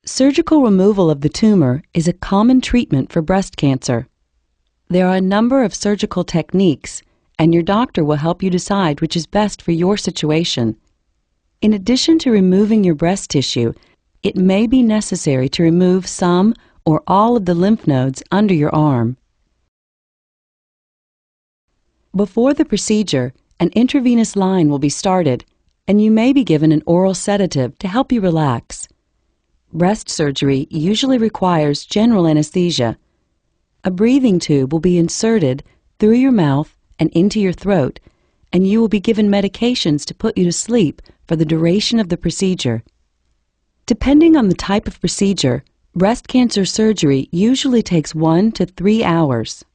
Surgical removal of the tumor is a common treatment for breast cancer. There are a number of surgical techniques, and your doctor will help you decide which is best for your situation. In addition to removing your breast tissue, it may be necessary to remove some or all of the lymph nodes under your arm. Before the procedure, an intravenous line will be started, and you may be given an oral sedative to help you relax. Breast surgery usually requires general anesthesia. A breathing tube will be inserted through your mouth and into your throat, and you will be given medications to put you to sleep for the duration of the procedure. Depending on the type of procedure, breast cancer surgery usually takes 1 to 3 hours.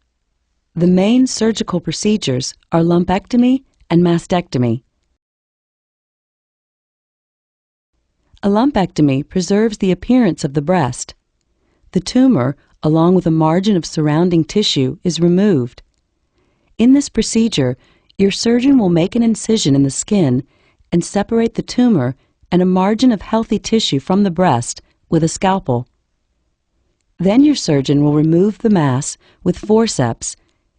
The main surgical procedures are lumpectomy and mastectomy. A lumpectomy preserves the appearance of the breast. The tumor, along with a margin of surrounding tissue, is removed. In this procedure, your surgeon will make an incision in the skin and separate the tumor and a margin of healthy tissue from the breast with a scalpel. Then your surgeon will remove the mass with forceps,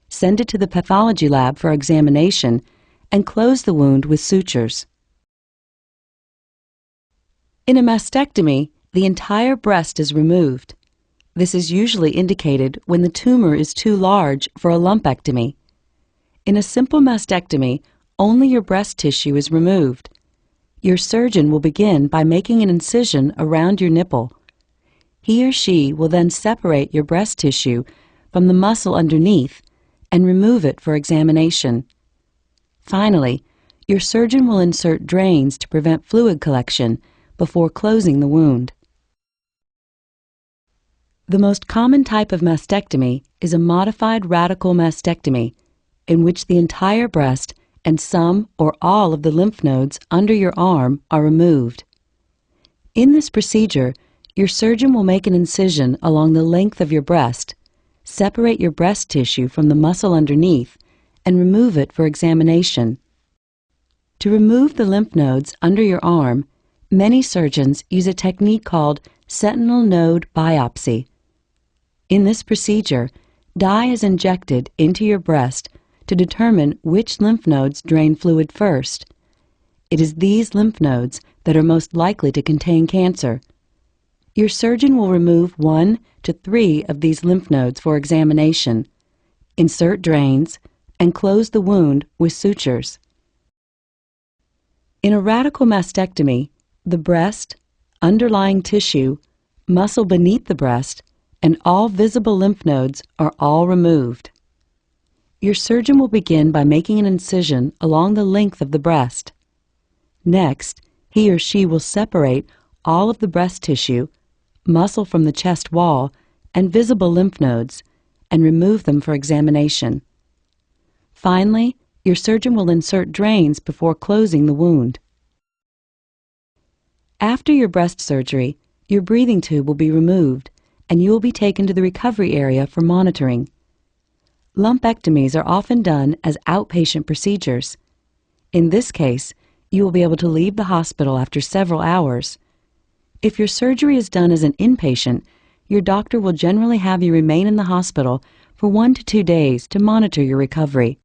send it to the pathology lab for examination, and close the wound with sutures. In a mastectomy, the entire breast is removed. This is usually indicated when the tumor is too large for a lumpectomy. In a simple mastectomy, only your breast tissue is removed. Your surgeon will begin by making an incision around your nipple. He or she will then separate your breast tissue from the muscle underneath and remove it for examination. Finally, your surgeon will insert drains to prevent fluid collection before closing the wound. The most common type of mastectomy is a modified radical mastectomy, in which the entire breast and some or all of the lymph nodes under your arm are removed. In this procedure, your surgeon will make an incision along the length of your breast, separate your breast tissue from the muscle underneath, and remove it for examination. To remove the lymph nodes under your arm, many surgeons use a technique called sentinel node biopsy. In this procedure, dye is injected into your breast to determine which lymph nodes drain fluid first. It is these lymph nodes that are most likely to contain cancer. Your surgeon will remove 1 to 3 of these lymph nodes for examination, insert drains, and close the wound with sutures. In a radical mastectomy, the breast, underlying tissue, muscle beneath the breast, and all visible lymph nodes are all removed. Your surgeon will begin by making an incision along the length of the breast. Next, he or she will separate all of the breast tissue, muscle from the chest wall, and visible lymph nodes, and remove them for examination. Finally, your surgeon will insert drains before closing the wound. After your breast surgery, your breathing tube will be removed, and you will be taken to the recovery area for monitoring. Lumpectomies are often done as outpatient procedures. In this case, you will be able to leave the hospital after several hours. If your surgery is done as an inpatient, your doctor will generally have you remain in the hospital for 1 to 2 days to monitor your recovery.